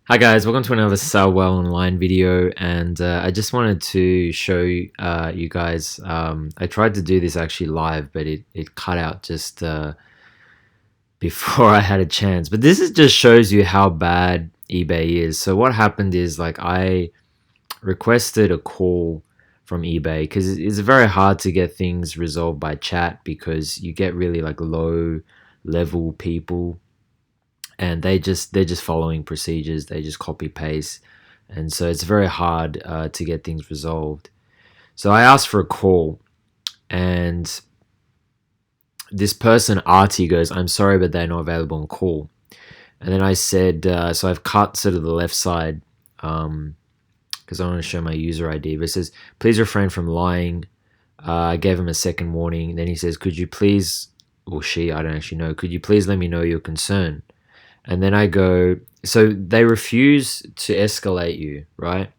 Hi guys, welcome to another Sell Well Online video, and I just wanted to show you guys. I tried to do this actually live, but it cut out just before I had a chance. But just shows you how bad eBay is. So what happened is like I requested a call from eBay because it's very hard to get things resolved by chat because you get really like low level people and they're just following procedures. They just copy paste, and so it's very hard to get things resolved. So I asked for a call, and this person Artie goes, "I'm sorry, but they're not available on call." And then I said, so I've cut sort of the left side because I want to show my user ID. But it says, "Please refrain from lying." I gave him a second warning. Then he says, "Could you please," or she, I don't actually know, "could you please let me know your concern?" And then I go, so they refuse to escalate you, right?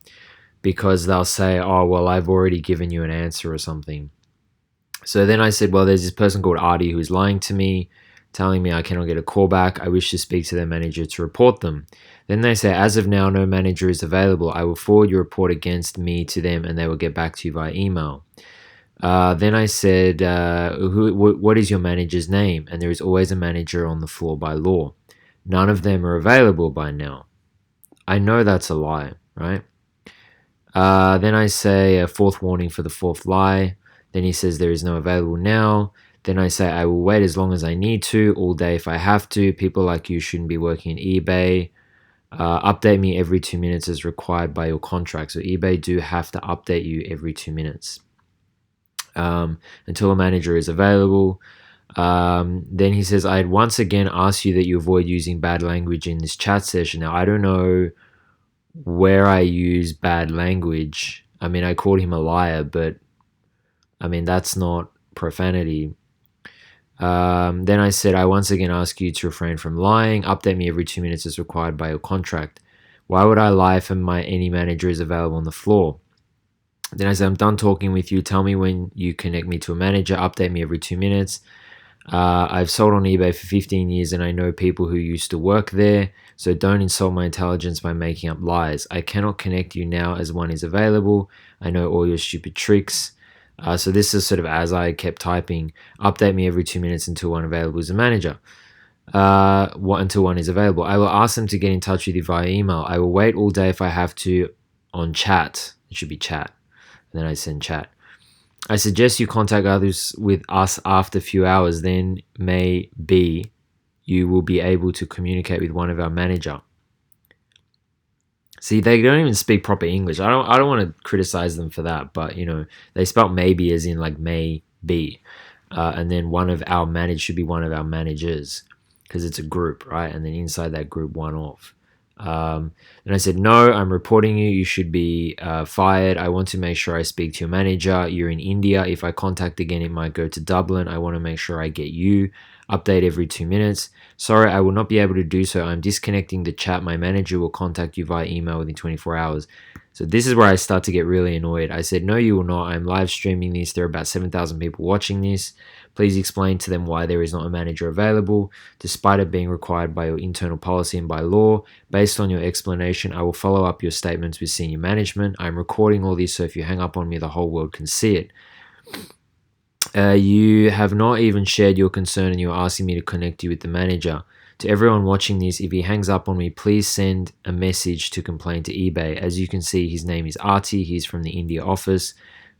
Because they'll say, "Oh, well, I've already given you an answer," or something. So then I said, "Well, there's this person called Artie who's lying to me, telling me I cannot get a call back. I wish to speak to their manager to report them." Then they say, "As of now, no manager is available. I will forward your report against me to them and they will get back to you via email." Then I said, "What is your manager's name?" And there is always a manager on the floor by law. None of them are available by now. I know that's a lie, right? Then I say a fourth warning for the fourth lie. Then he says there is no available now. Then I say I will wait as long as I need to, all day if I have to. People like you shouldn't be working in eBay. Update me every 2 minutes as required by your contract. So eBay do have to update you every 2 minutes until a manager is available. Then he says, "I'd once again ask you that you avoid using bad language in this chat session." Now, I don't know where I use bad language. I mean, I called him a liar, but I mean, that's not profanity. Then I said, "I once again ask you to refrain from lying. Update me every 2 minutes as required by your contract." Why would I lie if any manager is available on the floor? Then I said, "I'm done talking with you. Tell me when you connect me to a manager. Update me every 2 minutes. I've sold on eBay for 15 years and I know people who used to work there, so don't insult my intelligence by making up lies. I cannot connect you now as one is available. I know all your stupid tricks." So this is sort of as I kept typing, "Update me every 2 minutes until one available is a manager. Until one is available. I will ask them to get in touch with you via email. I will wait all day if I have to on chat." It should be chat. And then I send chat. "I suggest you contact others with us after a few hours. Then maybe you will be able to communicate with one of our manager." See, they don't even speak proper English. I don't want to criticize them for that, but they spelt maybe as in like may be, and then one of our managers should be one of our managers because it's a group, right? And then inside that group, one of. And I said, "No, I'm reporting you. You should be fired. I want to make sure I speak to your manager. You're in India. If I contact again, it might go to Dublin. I want to make sure I get you. Update every 2 minutes. Sorry, I will not be able to do so. I'm disconnecting the chat. My manager will contact you via email within 24 hours. So this is where I start to get really annoyed. I said, "No, you will not. I'm live streaming this. There are about 7,000 people watching this. Please explain to them why there is not a manager available, despite it being required by your internal policy and by law. Based on your explanation, I will follow up your statements with senior management. I'm recording all this, so if you hang up on me, the whole world can see it. You have not even shared your concern and you're asking me to connect you with the manager. To everyone watching this, if he hangs up on me, please send a message to complain to eBay. As you can see, his name is Artie. He's from the India office."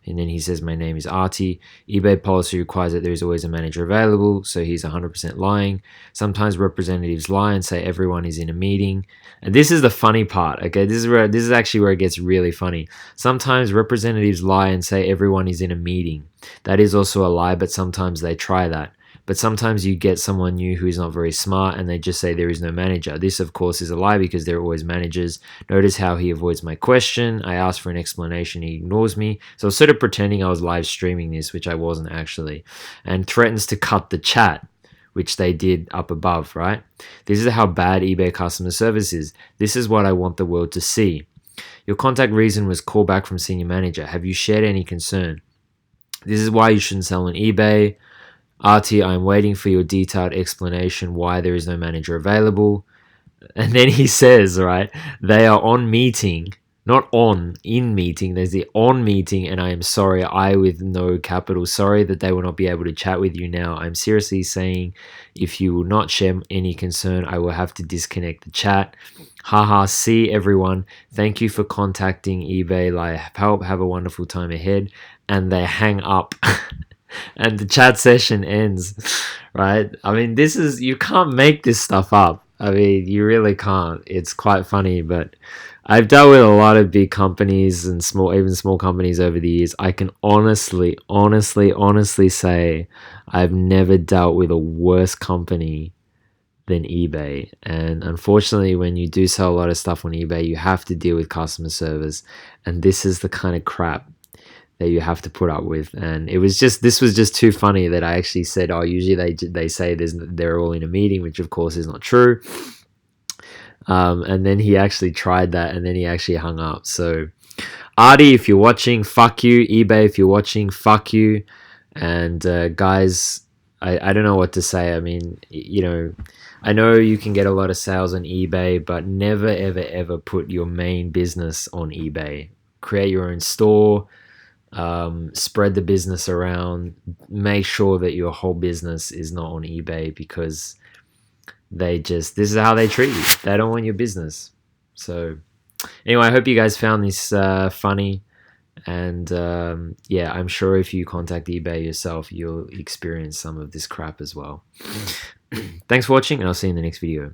And then he says, "My name is Artie. eBay policy requires that there is always a manager available," so he's 100% lying. "Sometimes representatives lie and say everyone is in a meeting." And this is the funny part, okay? This is actually where it gets really funny. "Sometimes representatives lie and say everyone is in a meeting. That is also a lie, but sometimes they try that. But sometimes you get someone new who is not very smart and they just say there is no manager. This, of course, is a lie because there are always managers. Notice how he avoids my question. I ask for an explanation. He ignores me." So I was sort of pretending I was live streaming this, which I wasn't actually. "And threatens to cut the chat," which they did up above, right? "This is how bad eBay customer service is. This is what I want the world to see. Your contact reason was call back from senior manager. Have you shared any concern? This is why you shouldn't sell on eBay. Artie, I'm waiting for your detailed explanation why there is no manager available." And then he says, right, they are on meeting, not on, in meeting. There's the on meeting, and I am sorry, I with no capital, sorry that they will not be able to chat with you now. I'm seriously saying, if you will not share any concern, I will have to disconnect the chat. Haha, see everyone. Thank you for contacting eBay. Like, help, have a wonderful time ahead. And they hang up. And the chat session ends, right? I mean, this is, you can't make this stuff up. I mean, you really can't. It's quite funny, but I've dealt with a lot of big companies and small, even small companies over the years. I can honestly say I've never dealt with a worse company than eBay. And unfortunately, when you do sell a lot of stuff on eBay, you have to deal with customer service. And this is the kind of crap that you have to put up with. And it was just, this was just too funny that I actually said, oh, usually they say they're all in a meeting, which of course is not true. And then he actually tried that, and then he actually hung up. So Artie, if you're watching, fuck you. eBay, if you're watching, fuck you. And guys, I don't know what to say. I mean, you know, I know you can get a lot of sales on eBay, but never ever put your main business on eBay. Create your own store. Spread the business around. Make sure that your whole business is not on eBay, because this is how they treat you. They don't want your business. So anyway, I hope you guys found this funny. And yeah, I'm sure if you contact eBay yourself, you'll experience some of this crap as well. Thanks for watching, and I'll see you in the next video.